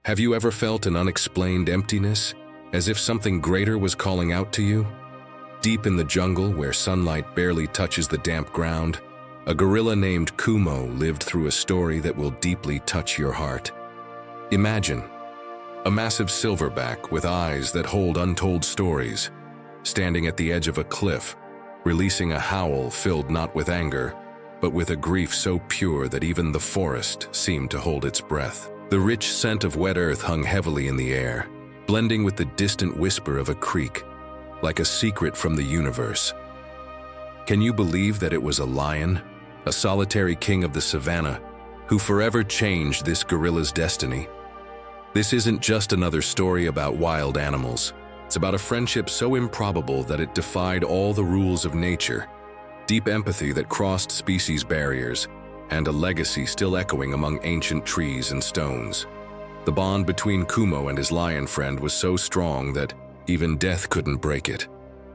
Have you ever felt an unexplained emptiness, as if something greater was calling out to you? Deep in the jungle, where sunlight barely touches the damp ground, a gorilla named Kumo lived through a story that will deeply touch your heart. Imagine a massive silverback with eyes that hold untold stories, standing at the edge of a cliff, releasing a howl filled not with anger, but with a grief so pure that even the forest seemed to hold its breath. The rich scent of wet earth hung heavily in the air, blending with the distant whisper of a creek, like a secret from the universe. Can you believe that it was a lion, a solitary king of the savannah, who forever changed this gorilla's destiny? This isn't just another story about wild animals. It's about a friendship so improbable that it defied all the rules of nature, deep empathy that crossed species barriers, and a legacy still echoing among ancient trees and stones. The bond between Kumo and his lion friend was so strong that even death couldn't break it.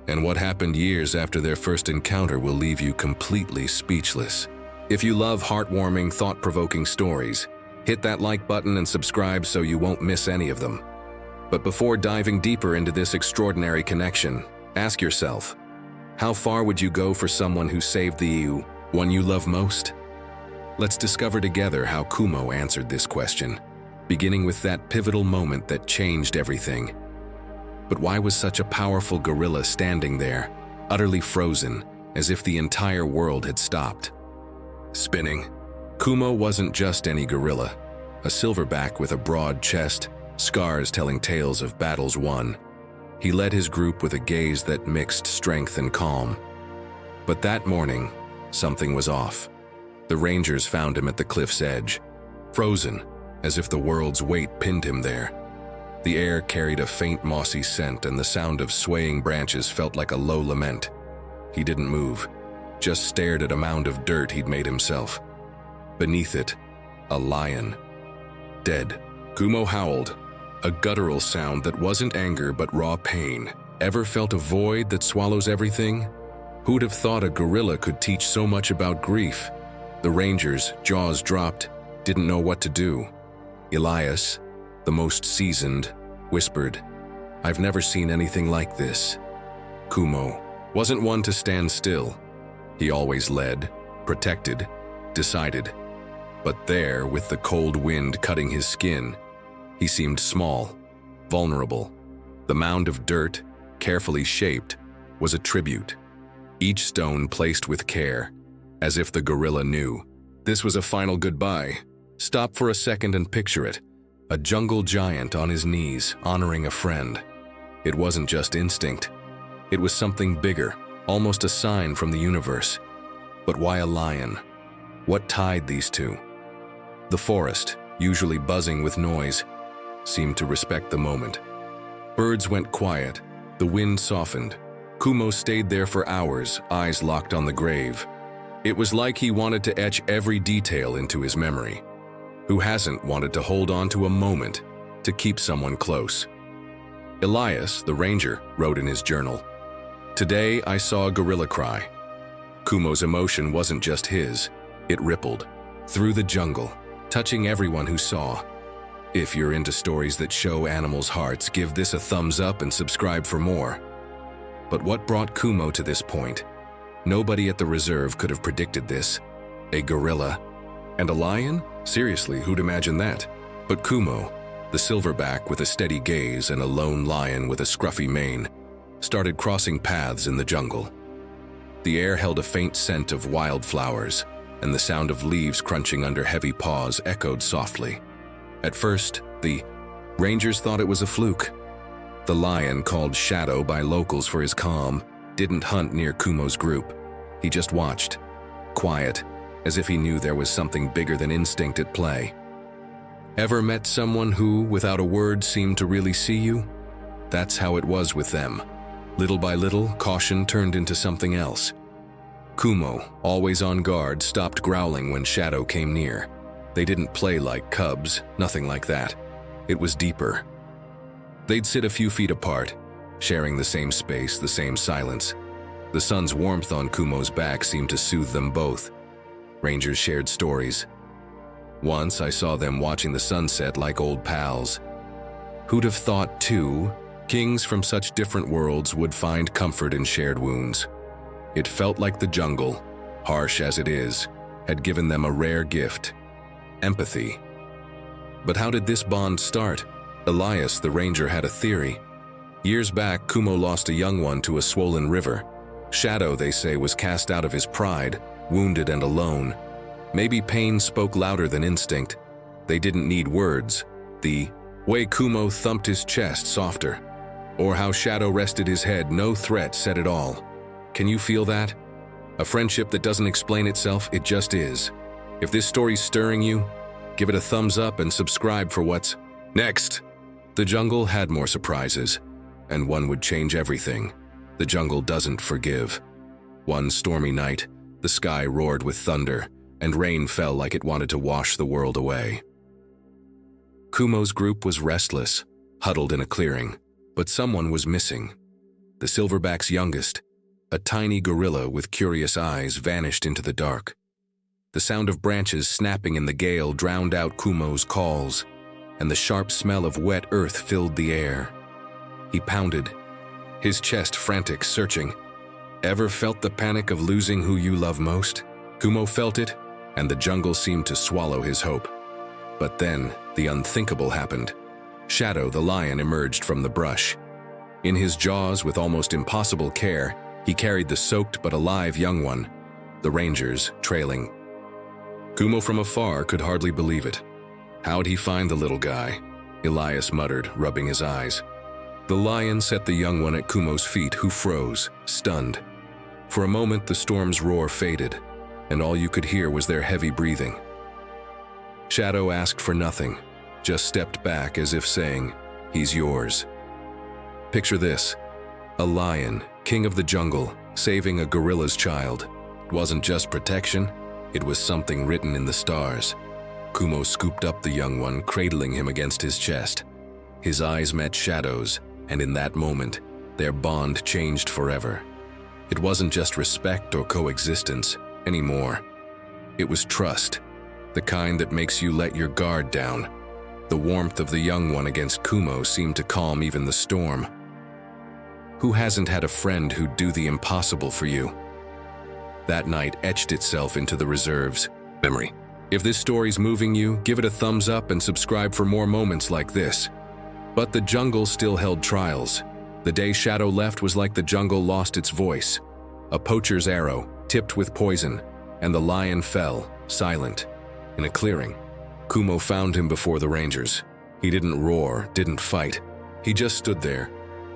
And what happened years after their first encounter will leave you completely speechless. If you love heartwarming, thought-provoking stories, hit that like button and subscribe so you won't miss any of them. But before diving deeper into this extraordinary connection, ask yourself, how far would you go for someone who saved the one you love most? Let's discover together how Kumo answered this question, beginning with that pivotal moment that changed everything. But why was such a powerful gorilla standing there, utterly frozen, as if the entire world had stopped? Spinning. Kumo wasn't just any gorilla, a silverback with a broad chest, scars telling tales of battles won. He led his group with a gaze that mixed strength and calm. But that morning, something was off. The Rangers found him at the cliff's edge, frozen, as if the world's weight pinned him there. The air carried a faint mossy scent, and the sound of swaying branches felt like a low lament. He didn't move, just stared at a mound of dirt he'd made himself. Beneath it, a lion. Dead. Kumo howled, a guttural sound that wasn't anger but raw pain. Ever felt a void that swallows everything? Who'd have thought a gorilla could teach so much about grief? The Rangers, jaws dropped, didn't know what to do. Elias, the most seasoned, whispered, "I've never seen anything like this." Kumo wasn't one to stand still. He always led, protected, decided. But there, with the cold wind cutting his skin, he seemed small, vulnerable. The mound of dirt, carefully shaped, was a tribute. Each stone placed with care, as if the gorilla knew. This was a final goodbye. Stop for a second and picture it. A jungle giant on his knees, honoring a friend. It wasn't just instinct. It was something bigger, almost a sign from the universe. But why a lion? What tied these two? The forest, usually buzzing with noise, seemed to respect the moment. Birds went quiet, the wind softened. Kumo stayed there for hours, eyes locked on the grave. It was like he wanted to etch every detail into his memory. Who hasn't wanted to hold on to a moment, to keep someone close? Elias, the ranger, wrote in his journal, "Today I saw a gorilla cry." Kumo's emotion wasn't just his, it rippled through the jungle, touching everyone who saw. If you're into stories that show animals' hearts, give this a thumbs up and subscribe for more. But what brought Kumo to this point? Nobody at the reserve could have predicted this. A gorilla and a lion? Seriously, who'd imagine that? But Kumo, the silverback with a steady gaze and a lone lion with a scruffy mane, started crossing paths in the jungle. The air held a faint scent of wildflowers, and the sound of leaves crunching under heavy paws echoed softly. At first, the Rangers thought it was a fluke. The lion, called Shadow by locals for his calm, didn't hunt near Kumo's group. He just watched, quiet, as if he knew there was something bigger than instinct at play. Ever met someone who, without a word, seemed to really see you? That's how it was with them. Little by little, caution turned into something else. Kumo, always on guard, stopped growling when Shadow came near. They didn't play like cubs, nothing like that. It was deeper. They'd sit a few feet apart, sharing the same space, the same silence. The sun's warmth on Kumo's back seemed to soothe them both. Rangers shared stories. Once I saw them watching the sunset like old pals. Who'd have thought, too, kings from such different worlds would find comfort in shared wounds? It felt like the jungle, harsh as it is, had given them a rare gift: empathy. But how did this bond start? Elias, the ranger, had a theory. Years back, Kumo lost a young one to a swollen river. Shadow, they say, was cast out of his pride, wounded and alone. Maybe pain spoke louder than instinct. They didn't need words. The way Kumo thumped his chest softer, or how Shadow rested his head, no threat said it all. Can you feel that? A friendship that doesn't explain itself, it just is. If this story's stirring you, give it a thumbs up and subscribe for what's next. The jungle had more surprises, and one would change everything. The jungle doesn't forgive. One stormy night, the sky roared with thunder, and rain fell like it wanted to wash the world away. Kumo's group was restless, huddled in a clearing, but someone was missing. The silverback's youngest, a tiny gorilla with curious eyes, vanished into the dark. The sound of branches snapping in the gale drowned out Kumo's calls, and the sharp smell of wet earth filled the air. He pounded, his chest frantic, searching. Ever felt the panic of losing who you love most? Kumo felt it, and the jungle seemed to swallow his hope. But then, the unthinkable happened. Shadow, the lion, emerged from the brush. In his jaws, with almost impossible care, he carried the soaked but alive young one, the rangers trailing. Kumo from afar could hardly believe it. How'd he find the little guy? Elias muttered, rubbing his eyes. The lion set the young one at Kumo's feet, who froze, stunned. For a moment, the storm's roar faded, and all you could hear was their heavy breathing. Shadow asked for nothing, just stepped back as if saying, "He's yours." Picture this: a lion, king of the jungle, saving a gorilla's child. It wasn't just protection, it was something written in the stars. Kumo scooped up the young one, cradling him against his chest. His eyes met Shadow's, and in that moment, their bond changed forever. It wasn't just respect or coexistence anymore. It was trust, the kind that makes you let your guard down. The warmth of the young one against Kumo seemed to calm even the storm. Who hasn't had a friend who'd do the impossible for you? That night etched itself into the reserves memory. If this story's moving you, give it a thumbs up and subscribe for more moments like this. But the jungle still held trials. The day Shadow left was like the jungle lost its voice. A poacher's arrow, tipped with poison, and the lion fell, silent, in a clearing. Kumo found him before the rangers. He didn't roar, didn't fight. He just stood there,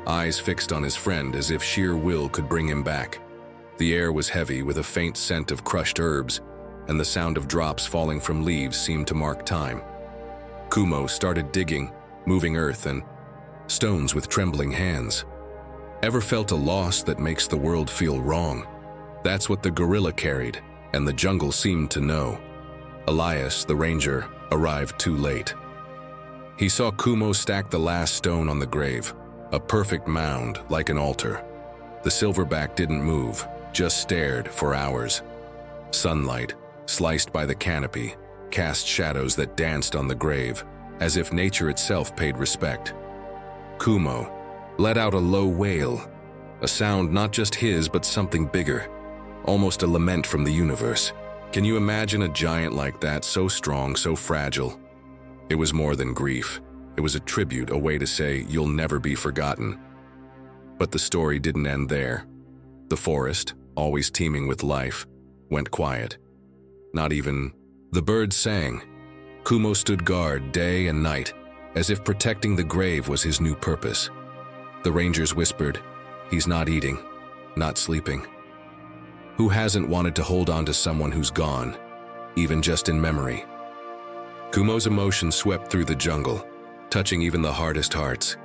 eyes fixed on his friend as if sheer will could bring him back. The air was heavy with a faint scent of crushed herbs, and the sound of drops falling from leaves seemed to mark time. Kumo started digging, moving earth and stones with trembling hands. Ever felt a loss that makes the world feel wrong? That's what the gorilla carried, and the jungle seemed to know. Elias, the ranger, arrived too late. He saw Kumo stack the last stone on the grave, a perfect mound like an altar. The silverback didn't move, just stared for hours. Sunlight, sliced by the canopy, cast shadows that danced on the grave, as if nature itself paid respect. Kumo let out a low wail, a sound not just his but something bigger, almost a lament from the universe. Can you imagine a giant like that, so strong, so fragile? It was more than grief. It was a tribute, a way to say you'll never be forgotten. But the story didn't end there. The forest, always teeming with life, went quiet. Not even the birds sang. Kumo stood guard day and night, as if protecting the grave was his new purpose. The rangers whispered, "He's not eating, not sleeping." Who hasn't wanted to hold on to someone who's gone, even just in memory? Kumo's emotion swept through the jungle, touching even the hardest hearts.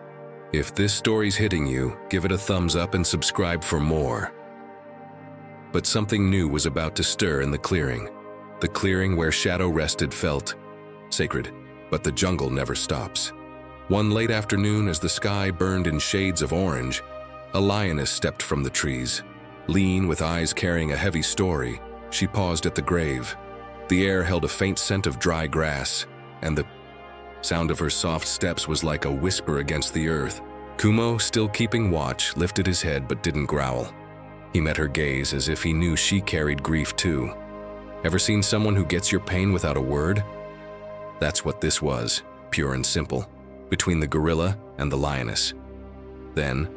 If this story's hitting you, give it a thumbs up and subscribe for more. But something new was about to stir in the clearing where Shadow rested felt sacred, but the jungle never stops. One late afternoon, as the sky burned in shades of orange, a lioness stepped from the trees. Lean, with eyes carrying a heavy story, she paused at the grave. The air held a faint scent of dry grass, and the sound of her soft steps was like a whisper against the earth. Kumo, still keeping watch, lifted his head but didn't growl. He met her gaze as if he knew she carried grief too. Ever seen someone who gets your pain without a word? That's what this was, pure and simple, between the gorilla and the lioness. Then,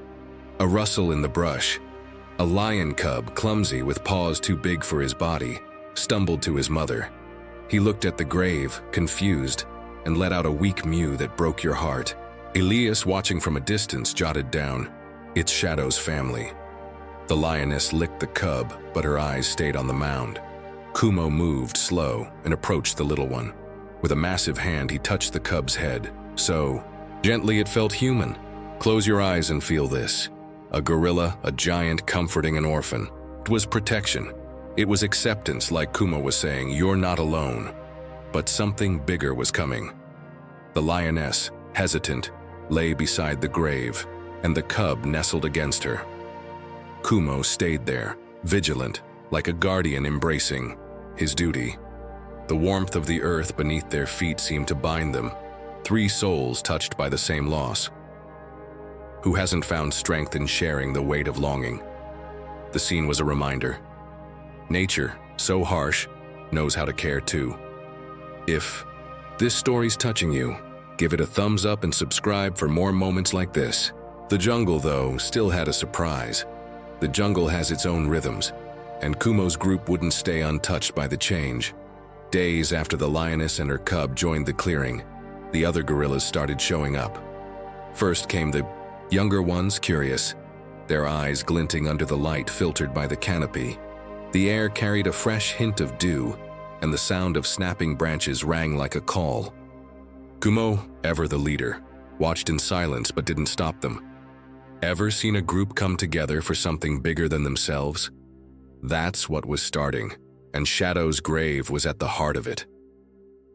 a rustle in the brush. A lion cub, clumsy with paws too big for his body, stumbled to his mother. He looked at the grave, confused, and let out a weak mew that broke your heart. Elias, watching from a distance, jotted down, "It's Shadow's family." The lioness licked the cub, but her eyes stayed on the mound. Kumo moved slow and approached the little one. With a massive hand, he touched the cub's head. So gently it felt human. Close your eyes and feel this. A gorilla, a giant comforting an orphan. It was protection. It was acceptance, like Kumo was saying, "You're not alone." But something bigger was coming. The lioness, hesitant, lay beside the grave, and the cub nestled against her. Kumo stayed there, vigilant, like a guardian embracing his duty. The warmth of the earth beneath their feet seemed to bind them, three souls touched by the same loss. Who hasn't found strength in sharing the weight of longing? The scene was a reminder. Nature, so harsh, knows how to care too. If this story's touching you, give it a thumbs up and subscribe for more moments like this. The jungle, though, still had a surprise. The jungle has its own rhythms, and Kumo's group wouldn't stay untouched by the change. Days after the lioness and her cub joined the clearing, the other gorillas started showing up. First came the younger ones, curious, their eyes glinting under the light filtered by the canopy. The air carried a fresh hint of dew, and the sound of snapping branches rang like a call. Kumo, ever the leader, watched in silence but didn't stop them. Ever seen a group come together for something bigger than themselves? That's what was starting, and Shadow's grave was at the heart of it.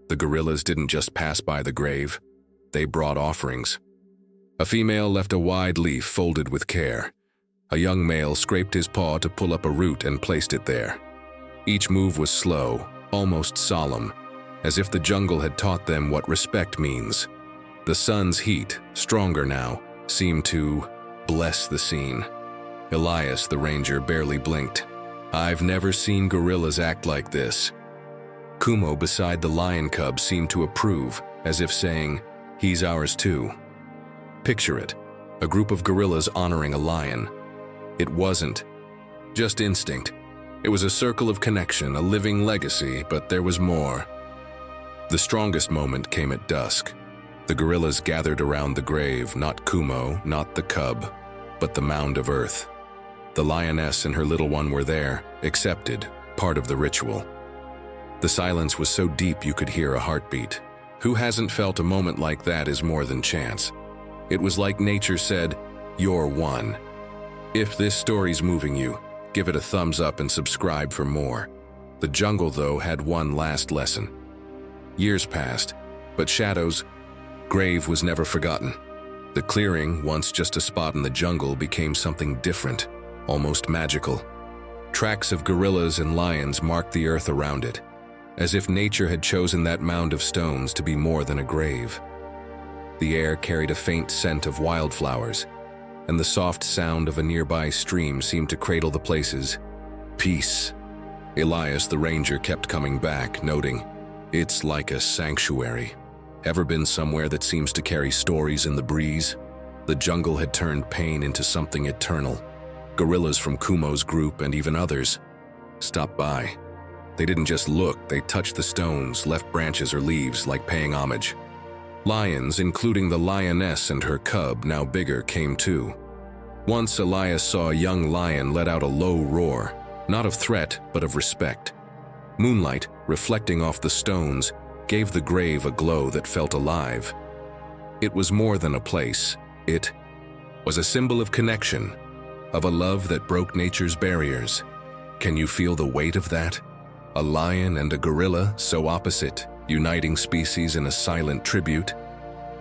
The gorillas didn't just pass by the grave, they brought offerings. A female left a wide leaf folded with care. A young male scraped his paw to pull up a root and placed it there. Each move was slow, almost solemn, as if the jungle had taught them what respect means. The sun's heat, stronger now, seemed to bless the scene. Elias, the ranger, barely blinked. I've never seen gorillas act like this. Kumo beside the lion cub seemed to approve, as if saying, "He's ours too." Picture it, a group of gorillas honoring a lion. It wasn't just instinct. It was a circle of connection, a living legacy, but there was more. The strongest moment came at dusk. The gorillas gathered around the grave, not Kumo, not the cub, but the mound of earth. The lioness and her little one were there, accepted, part of the ritual. The silence was so deep you could hear a heartbeat. Who hasn't felt a moment like that is more than chance? It was like nature said, "You're one." If this story's moving you, give it a thumbs up and subscribe for more. The jungle, though, had one last lesson. Years passed, but Shadow's grave was never forgotten. The clearing, once just a spot in the jungle, became something different, almost magical. Tracks of gorillas and lions marked the earth around it, as if nature had chosen that mound of stones to be more than a grave. The air carried a faint scent of wildflowers, and the soft sound of a nearby stream seemed to cradle the place's peace. Elias, the ranger, kept coming back, noting, "It's like a sanctuary." Ever been somewhere that seems to carry stories in the breeze? The jungle had turned pain into something eternal. Gorillas from Kumo's group and even others stopped by. They didn't just look, they touched the stones, left branches or leaves like paying homage. Lions, including the lioness and her cub, now bigger, came too. Once Elias saw a young lion let out a low roar, not of threat, but of respect. Moonlight, reflecting off the stones, gave the grave a glow that felt alive. It was more than a place. It was a symbol of connection, of a love that broke nature's barriers. Can you feel the weight of that? A lion and a gorilla, so opposite, uniting species in a silent tribute.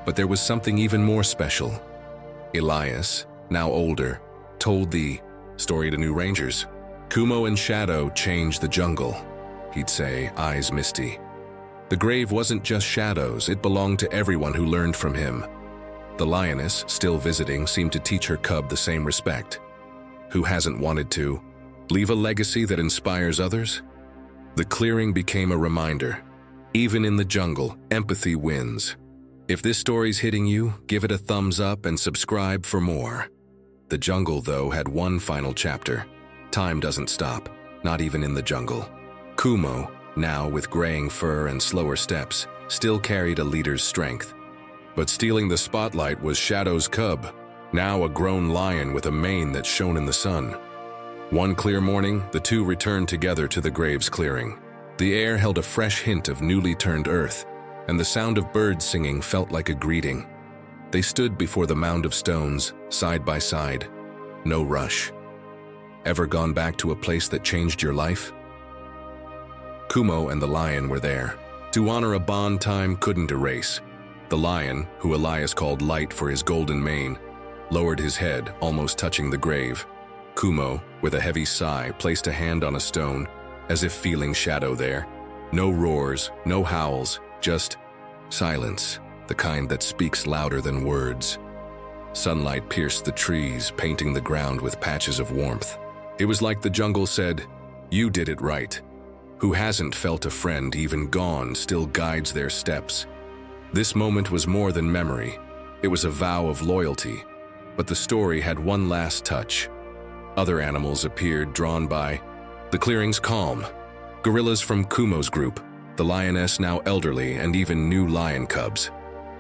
But there was something even more special. Elias, now older, told the story to new rangers. Kumo and Shadow changed the jungle. he'd say, eyes misty. The grave wasn't just shadows, it belonged to everyone who learned from him. The lioness, still visiting, seemed to teach her cub the same respect. Who hasn't wanted to leave a legacy that inspires others? The clearing became a reminder. Even in the jungle, empathy wins. If this story's hitting you, give it a thumbs up and subscribe for more. The jungle, though, had one final chapter. Time doesn't stop, not even in the jungle. Kumo, now with graying fur and slower steps, still carried a leader's strength. But stealing the spotlight was Shadow's cub, now a grown lion with a mane that shone in the sun. One clear morning, the two returned together to the grave's clearing. The air held a fresh hint of newly turned earth, and the sound of birds singing felt like a greeting. They stood before the mound of stones, side by side. No rush. Ever gone back to a place that changed your life? Kumo and the lion were there, to honor a bond time couldn't erase. The lion, who Elias called Light for his golden mane, lowered his head, almost touching the grave. Kumo, with a heavy sigh, placed a hand on a stone, as if feeling Shadow there. No roars, no howls, just silence, the kind that speaks louder than words. Sunlight pierced the trees, painting the ground with patches of warmth. It was like the jungle said, "You did it right." Who hasn't felt a friend, even gone, still guides their steps? This moment was more than memory. It was a vow of loyalty. But the story had one last touch. Other animals appeared, drawn by the clearing's calm. Gorillas from Kumo's group, the lioness now elderly, and even new lion cubs.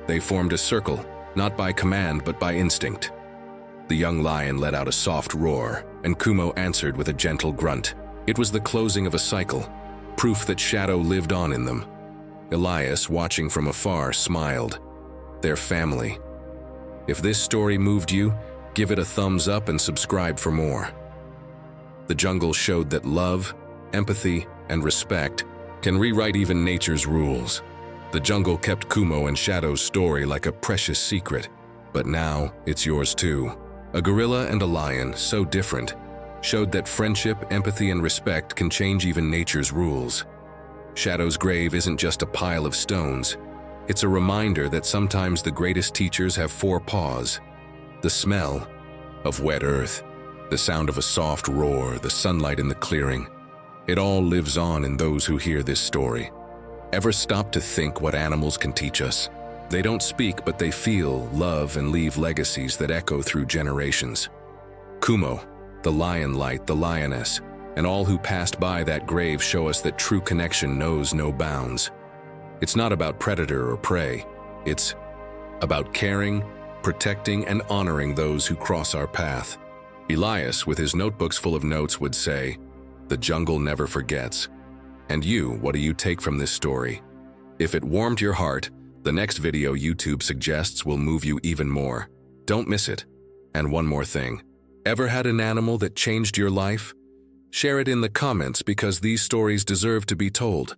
They formed a circle, not by command but by instinct. The young lion let out a soft roar, and Kumo answered with a gentle grunt. It was the closing of a cycle, proof that Shadow lived on in them. Elias, watching from afar, smiled. Their family. If this story moved you, give it a thumbs up and subscribe for more. The jungle showed that love, empathy, and respect can rewrite even nature's rules. The jungle kept Kumo and Shadow's story like a precious secret, but now it's yours too. A gorilla and a lion, so different, showed that friendship, empathy, and respect can change even nature's rules. Shadow's grave isn't just a pile of stones. It's a reminder that sometimes the greatest teachers have four paws. The smell of wet earth, the sound of a soft roar, the sunlight in the clearing. It all lives on in those who hear this story. Ever stop to think what animals can teach us? They don't speak, but they feel, love, and leave legacies that echo through generations. Kumo, the lion light, the lioness, and all who passed by that grave show us that true connection knows no bounds. It's not about predator or prey. It's about caring, protecting, and honoring those who cross our path. Elias, with his notebooks full of notes, would say, "The jungle never forgets." And you, what do you take from this story? If it warmed your heart, the next video YouTube suggests will move you even more. Don't miss it. And one more thing. Ever had an animal that changed your life? Share it in the comments because these stories deserve to be told.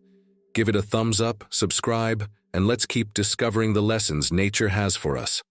Give it a thumbs up, subscribe, and let's keep discovering the lessons nature has for us.